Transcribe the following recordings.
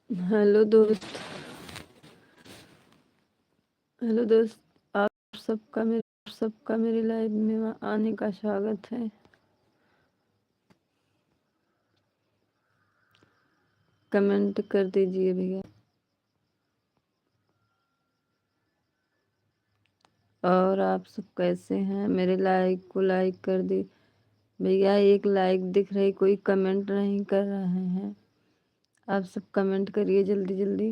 Hello दोस्त। Hello दोस्त, आप सबका मेरी लाइव में आने का स्वागत है। कमेंट कर दीजिए भैया। और आप सब कैसे हैं? मेरे लाइक को लाइक कर दी भैया। एक लाइक दिख रही, कोई कमेंट नहीं कर रहे हैं। आप सब कमेंट करिए जल्दी जल्दी।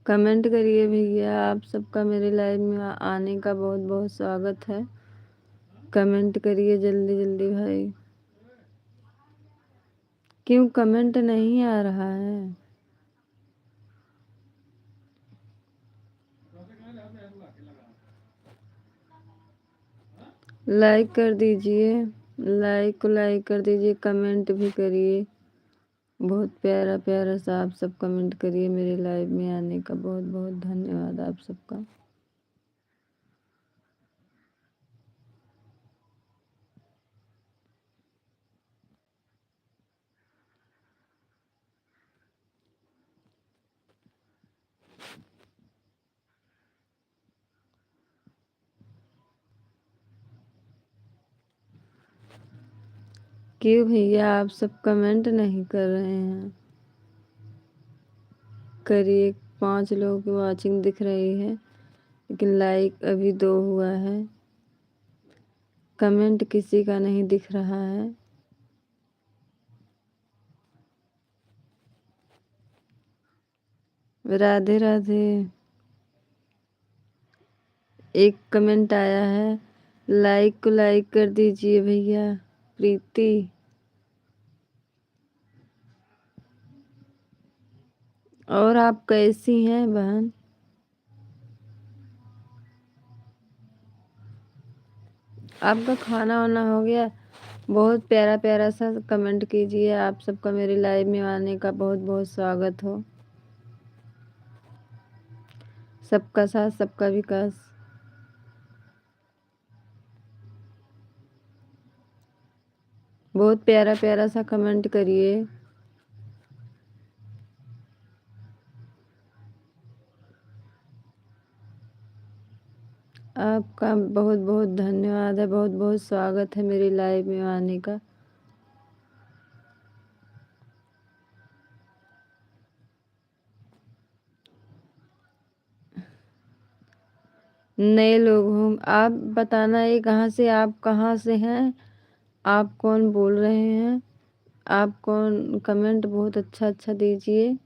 कमेंट करिए भैया। आप सबका मेरे लाइव में आने का बहुत बहुत स्वागत है। कमेंट करिए जल्दी जल्दी भाई। क्यों कमेंट नहीं आ रहा है? लाइक कर दीजिए, लाइक को लाइक कर दीजिए, कमेंट भी करिए। बहुत प्यारा प्यारा सा आप सब कमेंट करिए। मेरे लाइव में आने का बहुत बहुत धन्यवाद आप सबका। क्यों भैया आप सब कमेंट नहीं कर रहे हैं? करिए। 5 लोगों की वॉचिंग दिख रही है, लेकिन लाइक अभी 2 हुआ है। कमेंट किसी का नहीं दिख रहा है। राधे राधे। एक कमेंट आया है, लाइक को लाइक कर दीजिए भैया। प्रीति। और आप कैसी हैं बहन? आपका खाना वाना हो गया? बहुत प्यारा प्यारा सा कमेंट कीजिए। आप सबका मेरे लाइव में आने का बहुत बहुत स्वागत हो। सबका साथ सबका विकास। बहुत प्यारा प्यारा सा कमेंट करिए। आपका बहुत बहुत धन्यवाद है, बहुत बहुत स्वागत है मेरे लाइव में आने का। नए लोग हों, आप बताना है कहाँ से, आप कहाँ से हैं, आप कौन बोल रहे हैं, आप कौन? कमेंट बहुत अच्छा अच्छा दीजिए।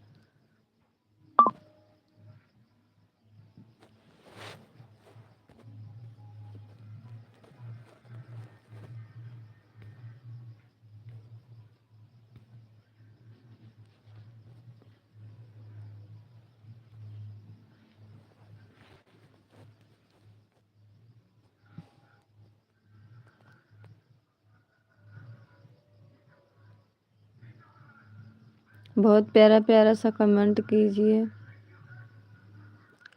बहुत प्यारा प्यारा सा कमेंट कीजिए।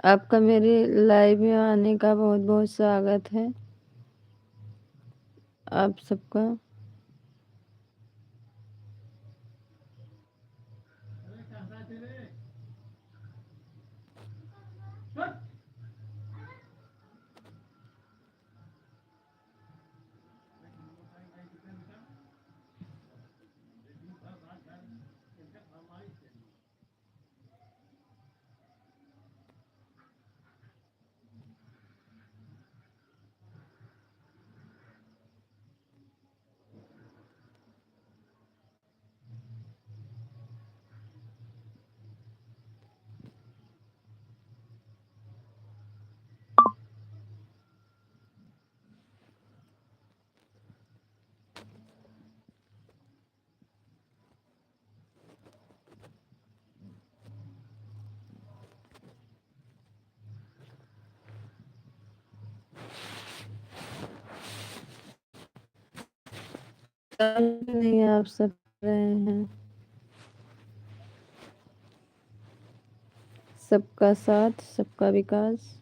आपका मेरे लाइव में आने का बहुत बहुत स्वागत है आप सबका। नहीं आप सब रहे हैं। सबका साथ सबका विकास।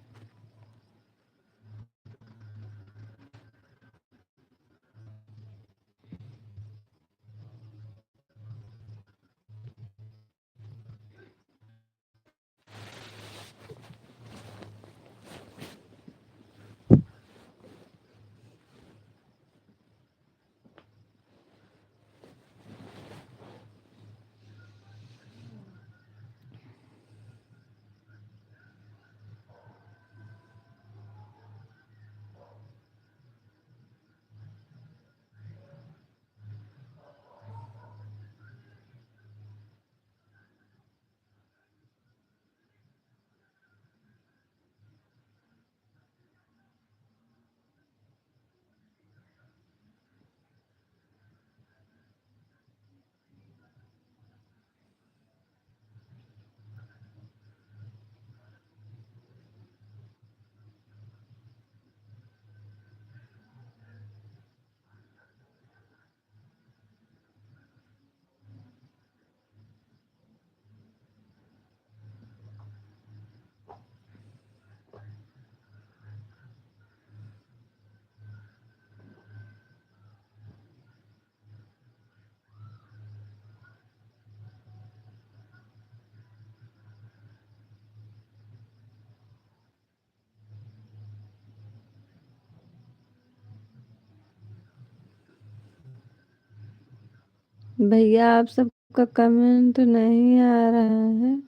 भैया आप सबका कमेंट नहीं आ रहा है।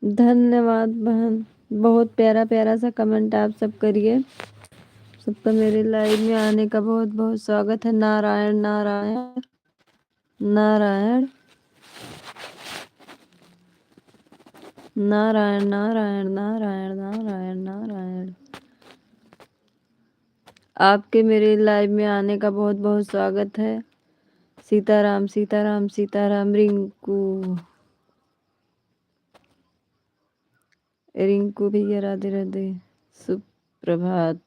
धन्यवाद बहन, बहुत प्यारा प्यारा सा कमेंट आप सब करिए। सबका मेरे लाइव में आने का बहुत बहुत स्वागत है। नारायण नारायण नारायण नारायण नारायण नारायण नारायण नारायण। आपके मेरे लाइव में आने का बहुत बहुत स्वागत है। सीताराम सीताराम सीताराम। रिंकू रिंकू भैया राधे राधे। सुप्रभात।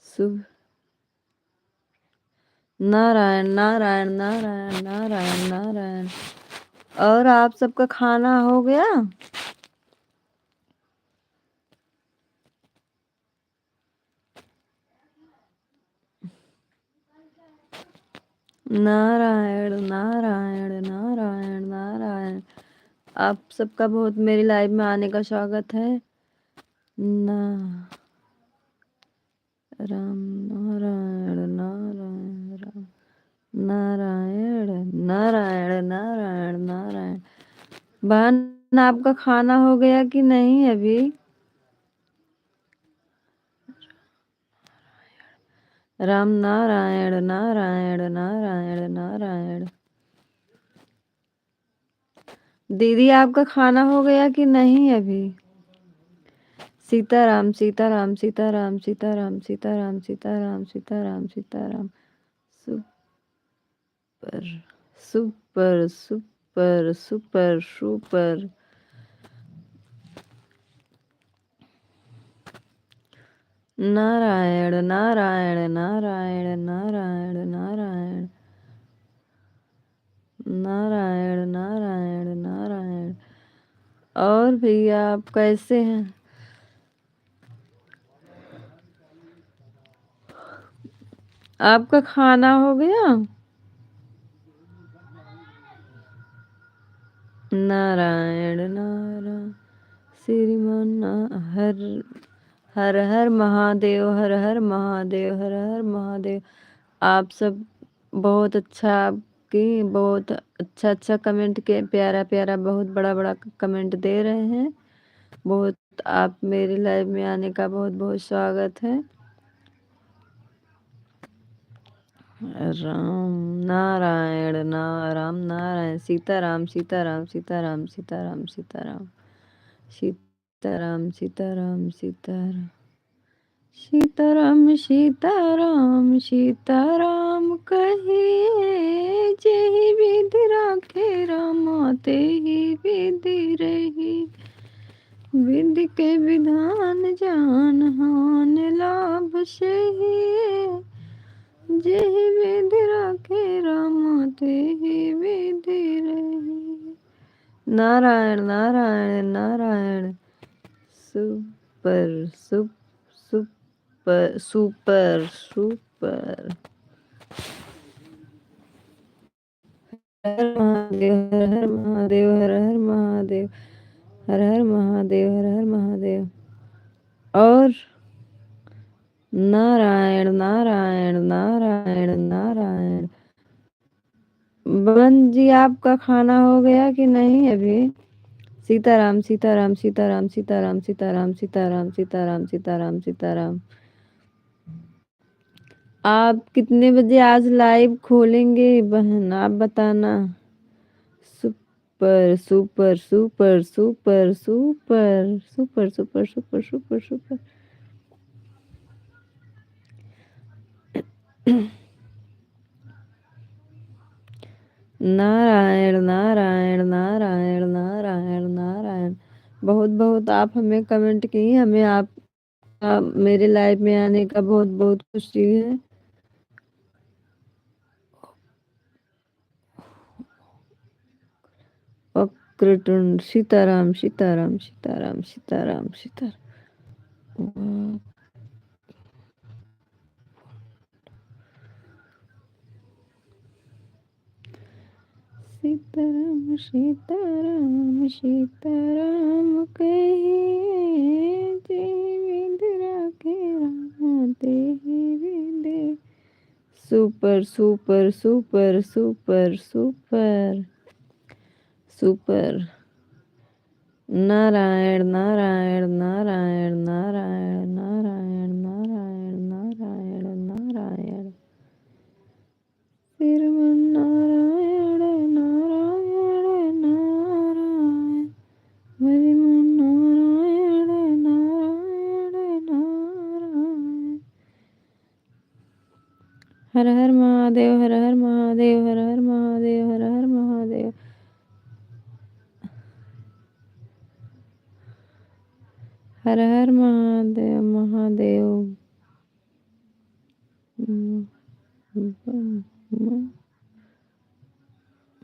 शुभ नारायण नारायण नारायण नारायण नारायण। और आप सबका खाना हो गया? नारायण नारायण नारायण नारायण। आप सबका बहुत मेरी लाइव में आने का स्वागत है। ना राम नारायण नारायण राम नारायण नारायण नारायण नारायण। बहन आपका खाना हो गया कि नहीं अभी? राम नारायण नारायण नारायण नारायण। दीदी आपका खाना हो गया कि नहीं अभी? Sitaram Sitaram Sitaram Sitaram Sitaram Sitaram Sitaram Sitaram. Super super super super super. Narayan Narayan Narayan Narayan Narayan Narayan Narayan Narayan. और भैया आप कैसे हैं? आपका खाना हो गया? नारायण नारायण। श्रीमान हर हर हर महादेव हर हर महादेव हर हर महादेव। आप सब बहुत अच्छा, आपकी बहुत अच्छा अच्छा कमेंट के प्यारा प्यारा बहुत बड़ा बड़ा कमेंट दे रहे हैं। बहुत आप मेरे लाइव में आने का बहुत बहुत स्वागत है। राम नारायण राम नारायण। सीताराम सीताराम सीताराम सीताराम सीताराम सीताराम सीताराम सीताराम सीताराम सीताराम सीताराम कहिए। जेहि विधि राखे रामा तेहि विधि रही। विधि के विधान जान हान लाभ सही। जेहि विधि राखे रामा तेहि विधि रही। Narayan Narayan Narayan. Super super super super. हर महादेव हर हर महादेव हर हर महादेव हर हर महादेव हर हर महादेव। और नारायण नारायण नारायण नारायण। बहन जी आपका खाना हो गया कि नहीं अभी? सीताराम सीताराम सीताराम सीताराम सीताराम सीताराम सीताराम सीताराम सीताराम। आप कितने बजे आज लाइव खोलेंगे बहन आप बताना। Super super super super super super super super super super. Narayan Narayan Narayan Narayan Narayan. बहुत बहुत आप हमें कमेंट की, हमें आप मेरे लाइव में आने का बहुत बहुत खुशी है। वक्रतुंड सीताराम सीताराम सीताराम सीताराम सीताराम। सीताराम सीताराम सीताराम कहिए। जय विधि राखे राम तेहि विधि। Super super super super super super. Narayan Narayan Narayan Narayan Narayan Narayan Narayan Narayan Shrimannarayan Narayan Narayan Shrimannarayan Narayan Narayan. हर हर महादेव हर हर महादेव हर हर महादेव हर हर महादेव हर हर Mahadev Mahadev.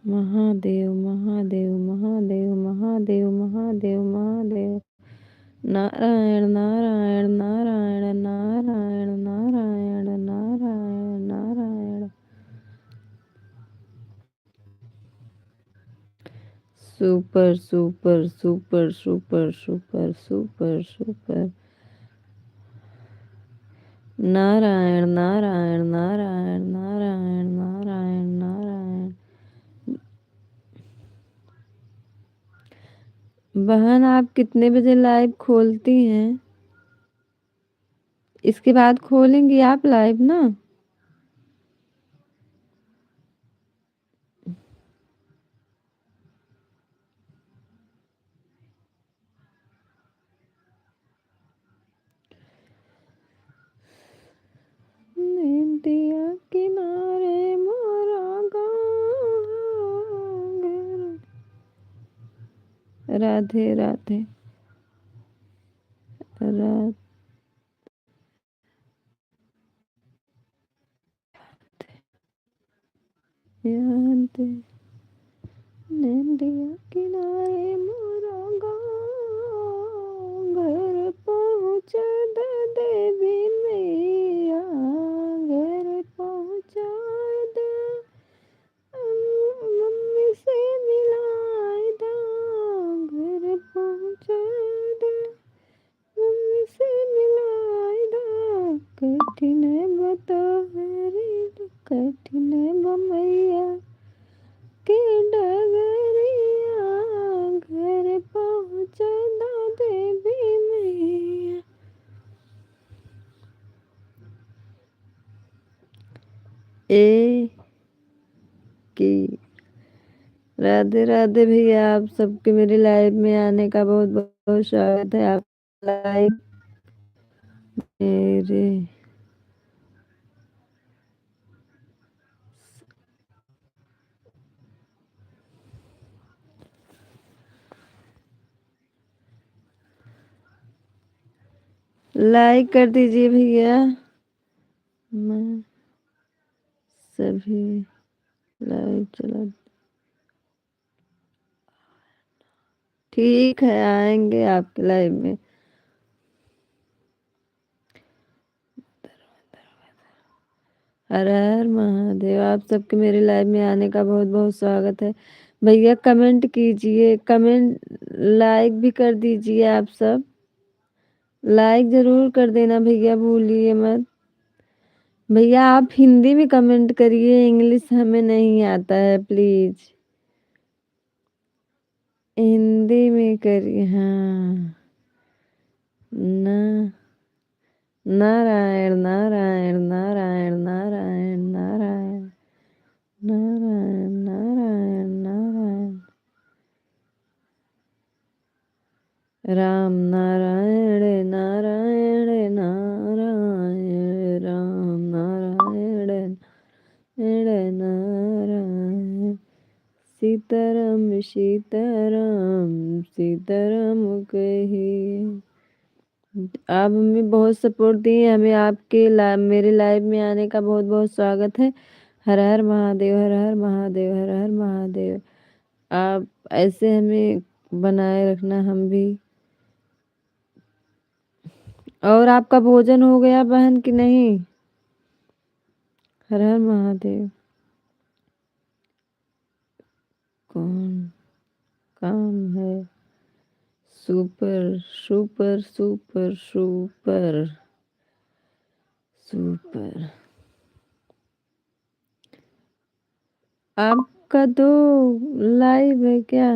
Mahadev Mahadev Mahadev Mahadev Mahadev Mahadev. Narayan Narayan Narayan Narayan Narayan Narayan Narayan. Super super super super super super super. Narayan Narayan Narayan Narayan Narayan Narayan. बहन आप कितने बजे लाइव खोलती हैं? इसके बाद खोलेंगी आप लाइव ना? नदिया किनारे मोरा गाँव घर। राधे राधे राधे राधे। नदिया किनारे मोरा गाँव घर पहुँच दे देवी मैया घर पहुँचा दे। मम्मी से मिलाए दा घर पहुँचा दे। मम्मी से मिलाए दा कठिन बता हरी कठिन बमैया के डगरिया घर पहुँचा दा देवी मैया। ए की राधे राधे भैया आप सबके मेरे लाइव में आने का बहुत बहुत स्वागत है। आप लाइव मेरे लाइक कर दीजिए भैया। मैं सभी लाइव चला। ठीक है आएंगे आपके लाइव में। हर हर महादेव आप सबके मेरे लाइव में आने का बहुत बहुत स्वागत है। भैया कमेंट कीजिए कमेंट लाइक भी कर दीजिए। आप सब लाइक जरूर कर देना भैया भूलिए मत। भैया आप हिंदी में कमेंट करिए इंग्लिश हमें नहीं आता है प्लीज। हिंदी में करिए। हाँ ना नारायण नारायण नारायण नारायण नारायण नारायण नारायण नारायण। राम नारायण नारायण नारायण राम नारायण नारायण नारायण। सीताराम सीताराम सीताराम कहिए। आप हमें बहुत सपोर्ट दिए हमें आपके मेरे लाइव में आने का बहुत बहुत स्वागत है। हर हर महादेव हर हर महादेव हर हर महादेव। आप ऐसे हमें बनाए रखना हम भी। और आपका भोजन हो गया बहन कि नहीं? हर हर महादेव। कौन काम है? Super super super super super. आपका तो लाइव है क्या?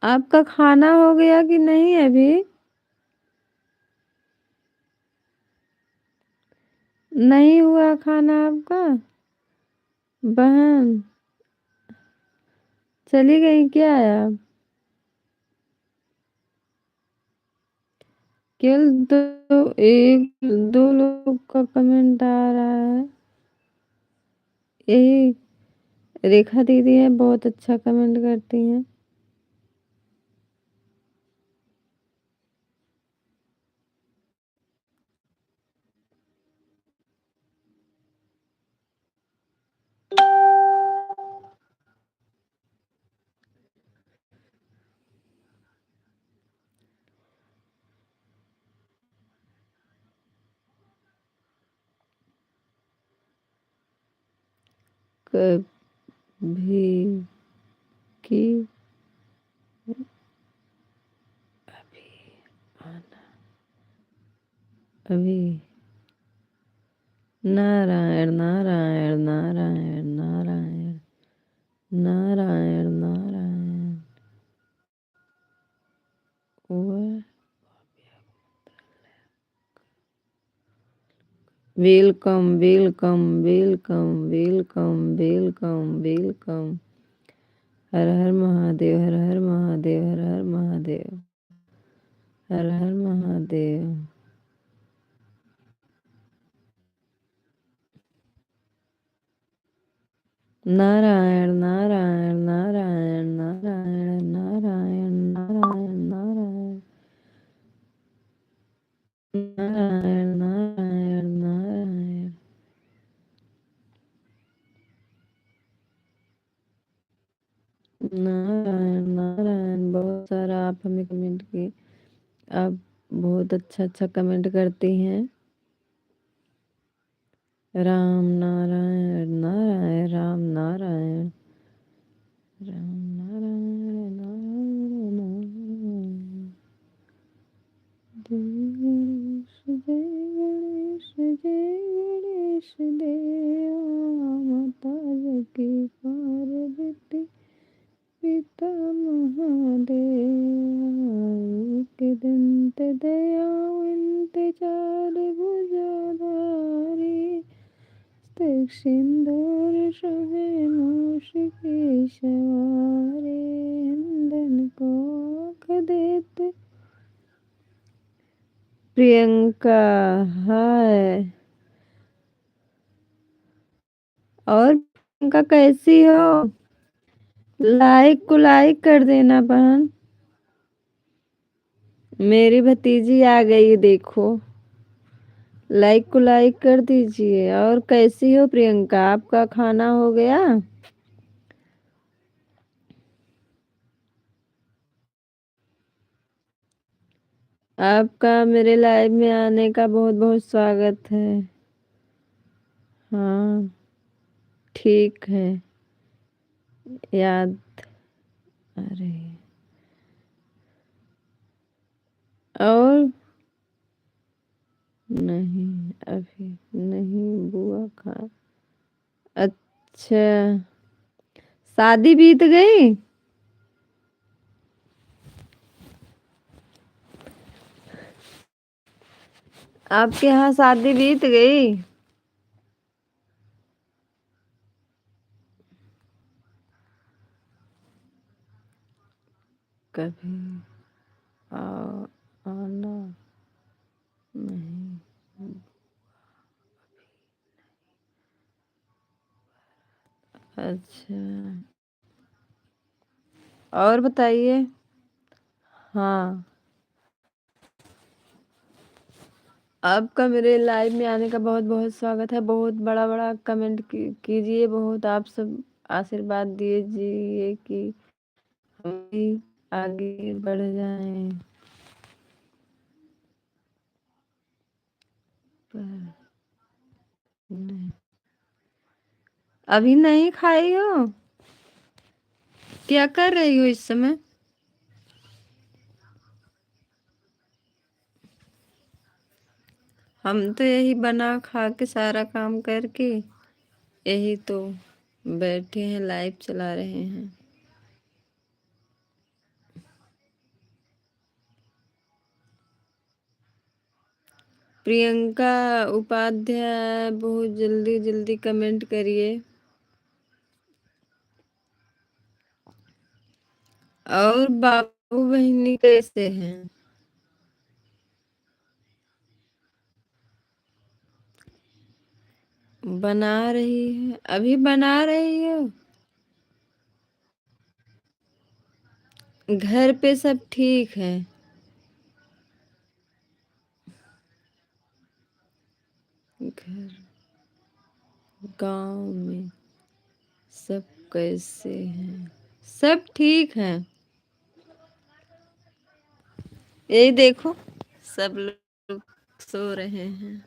आपका खाना हो गया कि नहीं अभी? नहीं हुआ खाना आपका? बहन चली गई क्या आप? केवल दो, एक दो लोग का कमेंट आ रहा है। यही रेखा दीदी है, बहुत अच्छा कमेंट करती हैं। कभी की अभी नारायण नारायण नारायण नारायण नारायण नारायण। वह welcome welcome welcome welcome welcome welcome. हर हर महादेव हर हर महादेव हर हर महादेव हर हर महादेव। नारायण नारायण नारायण नारायण नारायण नारायण नारायण नारायण नारायण नारायण। नारायण नारायण। बहुत सारा आप हमें कमेंट किए। आप बहुत अच्छा अच्छा कमेंट करती हैं। राम नारायण नारायण राम नारायण राम नारायण नारायण नारायण। जय गणेश देवा माता की पार्वती पिता महादेव के दंत दयावंत चार भुजाधारी सिंदूर शोभे मूष की सवारी नंदन को आँख देते। प्रियंका हाय। और प्रियंका कैसी हो? लाइक को लाइक कर देना बहन। मेरी भतीजी आ गई देखो। लाइक को लाइक कर दीजिए। और कैसी हो प्रियंका? आपका खाना हो गया? आपका मेरे लाइव में आने का बहुत बहुत स्वागत है। हाँ ठीक है। याद आ रही है। और नहीं अभी नहीं बुआ खा। अच्छा शादी बीत गई? आपके यहाँ शादी बीत गई? कभी आ, आना नहीं। अच्छा और बताइए। हाँ आपका मेरे लाइव में आने का बहुत बहुत स्वागत है। बहुत बड़ा बड़ा कमेंट कीजिए। बहुत आप सब आशीर्वाद दीजिए कि हम भी आगे बढ़ जाएं। पर नहीं, अभी नहीं खाई हो? क्या कर रही हो इस समय? हम तो यही बना खा के सारा काम करके यही तो बैठे हैं, लाइव चला रहे हैं। प्रियंका उपाध्याय बहुत जल्दी जल्दी कमेंट करिए। और बाबू बहिनी कैसे हैं? बना रही है, अभी बना रही हो? घर पे सब ठीक है? घर गांव में सब कैसे हैं? सब ठीक हैं। यही देखो सब लोग सो रहे हैं।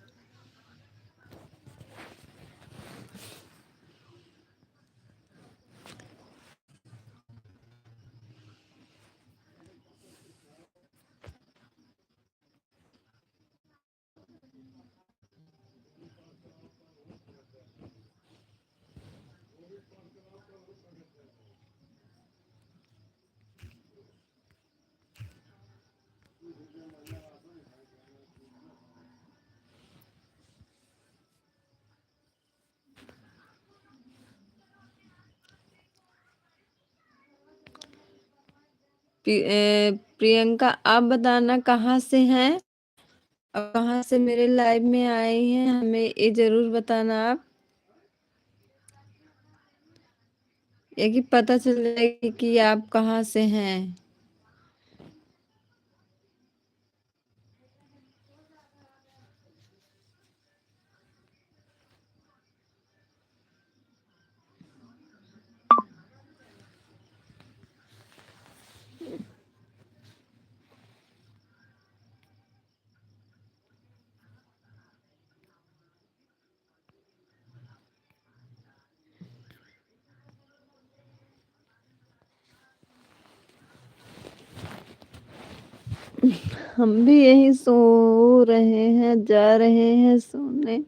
प्रियंका आप बताना कहाँ से हैं और कहाँ से मेरे लाइव में आए हैं, हमें ये जरूर बताना आप, ये कि पता चल जाएगी कि आप कहाँ से हैं। हम भी यही सो रहे हैं, जा रहे हैं सोने।